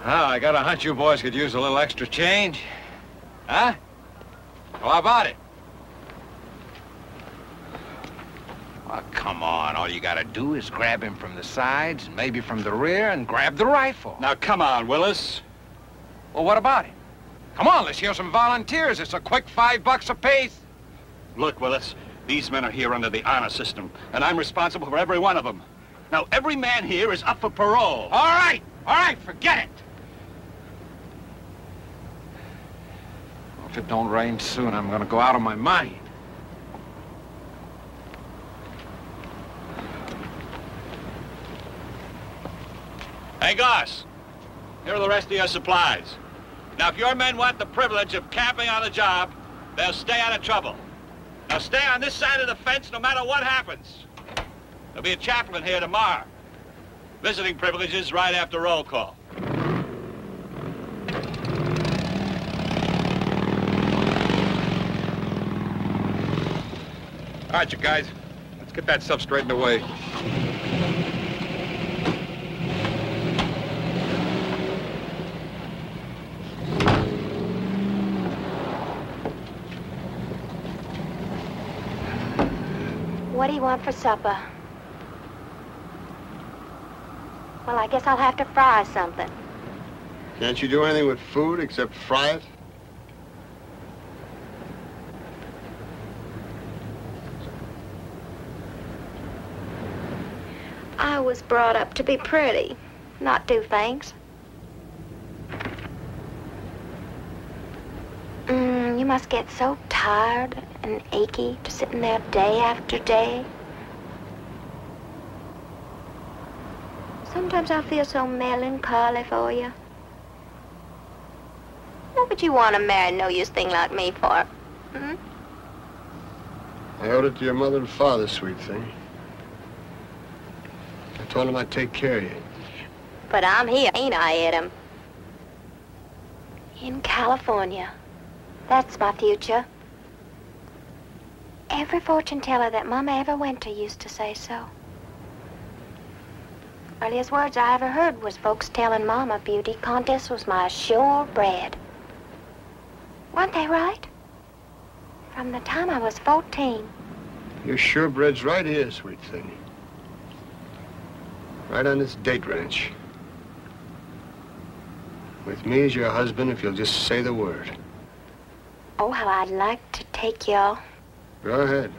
Oh, I got a hunch you boys could use a little extra change. Huh? Well, how about it? Oh, come on. All you gotta do is grab him from the sides, and maybe from the rear, and grab the rifle. Now, come on, Willis. Well, what about it? Come on, let's hear some volunteers. It's a quick $5 apiece. Look, Willis, these men are here under the honor system, and I'm responsible for every one of them. Now, every man here is up for parole. All right, forget it. Well, if it don't rain soon, I'm gonna go out of my mind. Hey, Goss, here are the rest of your supplies. Now, if your men want the privilege of camping on the job, they'll stay out of trouble. Now, stay on this side of the fence no matter what happens. There'll be a chaplain here tomorrow. Visiting privileges right after roll call. All right, you guys, let's get that stuff straightened away. What do you want for supper? Well, I guess I'll have to fry something. Can't you do anything with food except fry it? I was brought up to be pretty, not do things. You must get so tired and achy to sitting there day after day. Sometimes I feel so melancholy for you. What would you want to marry a no-use thing like me for? Hmm? I owed it to your mother and father, sweet thing. I told them I'd take care of you. But I'm here, ain't I, Adam? In California. That's my future. Every fortune teller that Mama ever went to used to say so. Earliest words I ever heard was folks telling Mama beauty contest was my sure bread. Weren't they right? From the time I was 14. Your surebred's right here, sweet thing. Right on this date ranch. With me as your husband if you'll just say the word. Oh, how I'd like to take y'all. Go ahead.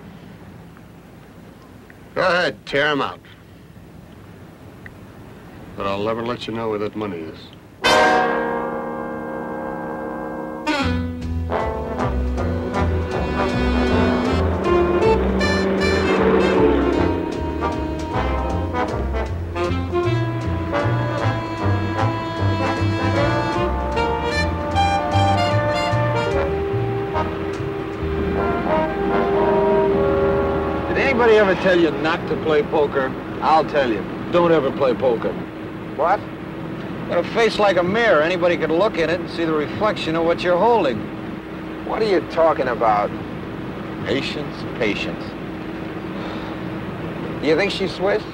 Go ahead, tear him out. But I'll never let you know where that money is. Anybody ever tell you not to play poker? I'll tell you, don't ever play poker. What? Got a face like a mirror. Anybody could look in it and see the reflection of what you're holding. What are you talking about? Patience, patience. Do you think she's Swiss?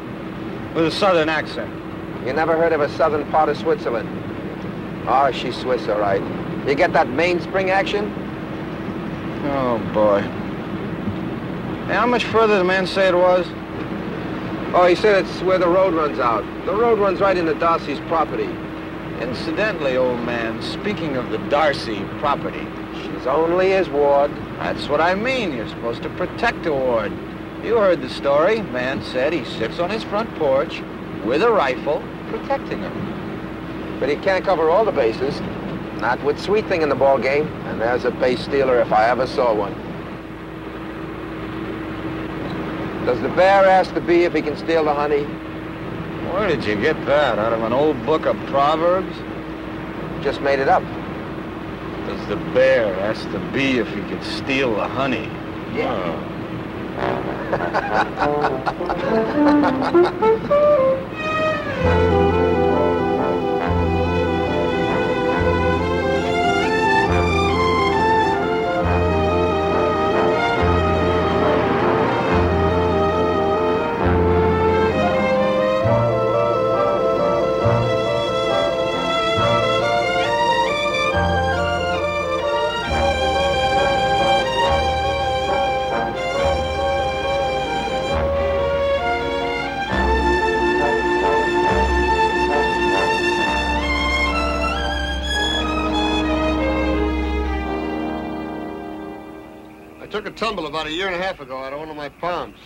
With a southern accent. You never heard of a southern part of Switzerland? Oh, she's Swiss, all right. You get that mainspring action? Oh, boy. Hey, how much further did the man say it was? Oh, he said it's where the road runs out. The road runs right into Darcy's property. Incidentally, old man, speaking of the Darcy property. She's only his ward. That's what I mean. You're supposed to protect a ward. You heard the story. Man said he sits on his front porch with a rifle, protecting her. But he can't cover all the bases. Not with Sweet Thing in the ball game. And there's a base stealer if I ever saw one. Does the bear ask the bee if he can steal the honey? Where did you get that? Out of an old book of Proverbs? Just made it up. Does the bear ask the bee if he could steal the honey? Yeah. took a tumble about a year and a half ago out of one of my palms.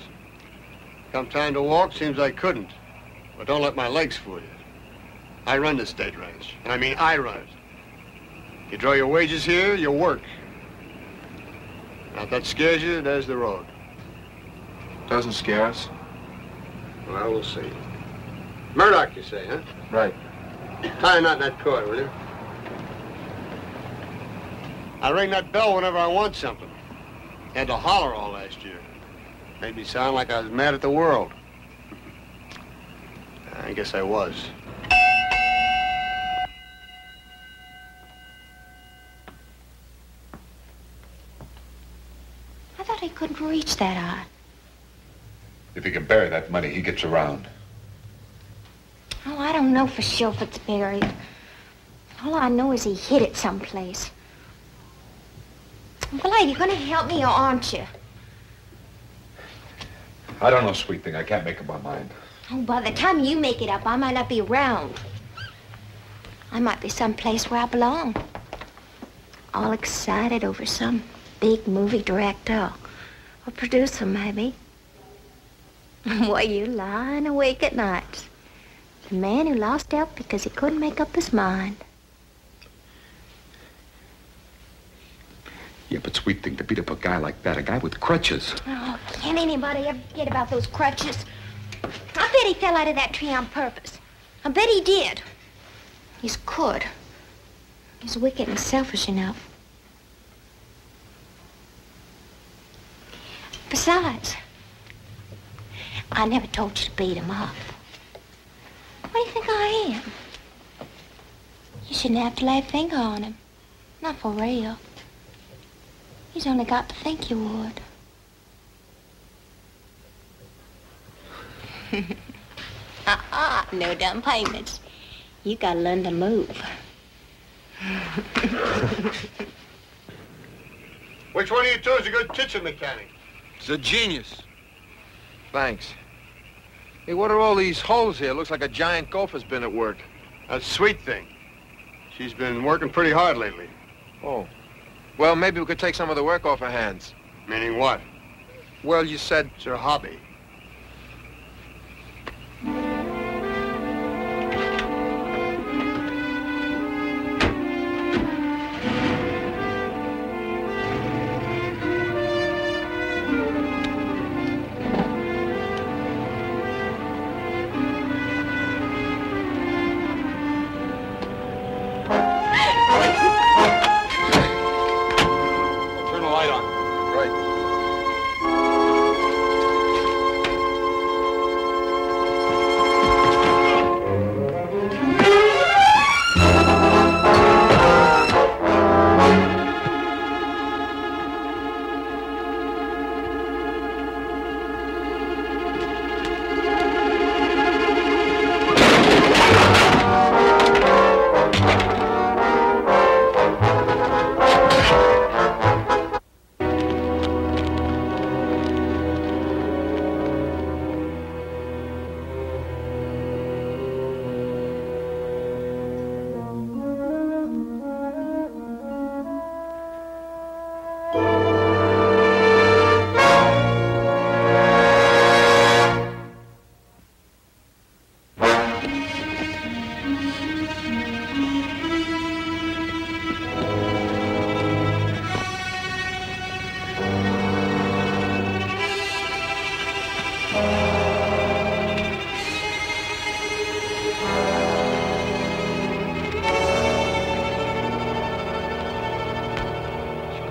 Come time to walk, seems I couldn't. But don't let my legs fool you. I run the state ranch. I mean, I run it. You draw your wages here, you work. Now, if that scares you, there's the road. Doesn't scare us. Well, we'll see. Murdoch, you say, huh? Right. Tie a knot in that cord, will you? I ring that bell whenever I want something. Had to holler all last year. Made me sound like I was mad at the world. I guess I was. I thought he couldn't reach that high. If he can bury that money, he gets around. Oh, I don't know for sure if it's buried. All I know is he hid it someplace. Blade, you're gonna help me or aren't you? I don't know, sweet thing. I can't make up my mind. Oh, by the time you make it up, I might not be around. I might be someplace where I belong. All excited over some big movie director or producer, maybe. Why, you lying awake at night. The man who lost out because he couldn't make up his mind. Yeah, but sweet thing, to beat up a guy like that, a guy with crutches. Oh, can't anybody ever forget about those crutches? I bet he fell out of that tree on purpose. I bet he did. He's could. He's wicked and selfish enough. Besides, I never told you to beat him up. What do you think I am? You shouldn't have to lay a finger on him. Not for real. He's only got to think you would. No down payments. You gotta learn to move. Which one of you two is a good kitchen mechanic? He's a genius. Thanks. Hey, what are all these holes here? Looks like a giant gopher's been at work. That sweet thing. She's been working pretty hard lately. Oh. Well, maybe we could take some of the work off her hands. Meaning what? Well, you said... It's her hobby.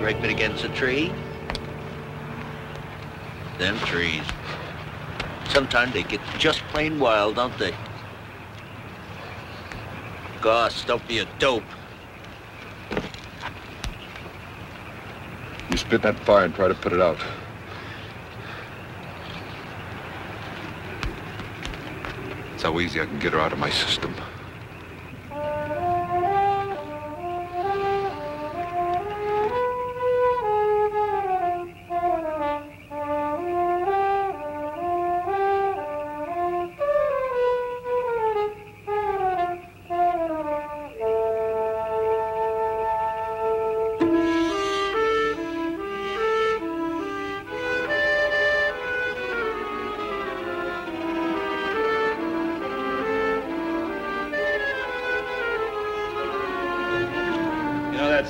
Scrape it against a tree. Them trees. Sometimes they get just plain wild, don't they? Gosh, don't be a dope. You spit that fire and try to put it out. That's how easy I can get her out of my system.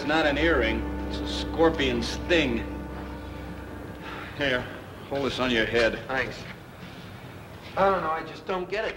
That's not an earring. It's a scorpion sting. Here, hold this on your head. Thanks. I don't know, I just don't get it.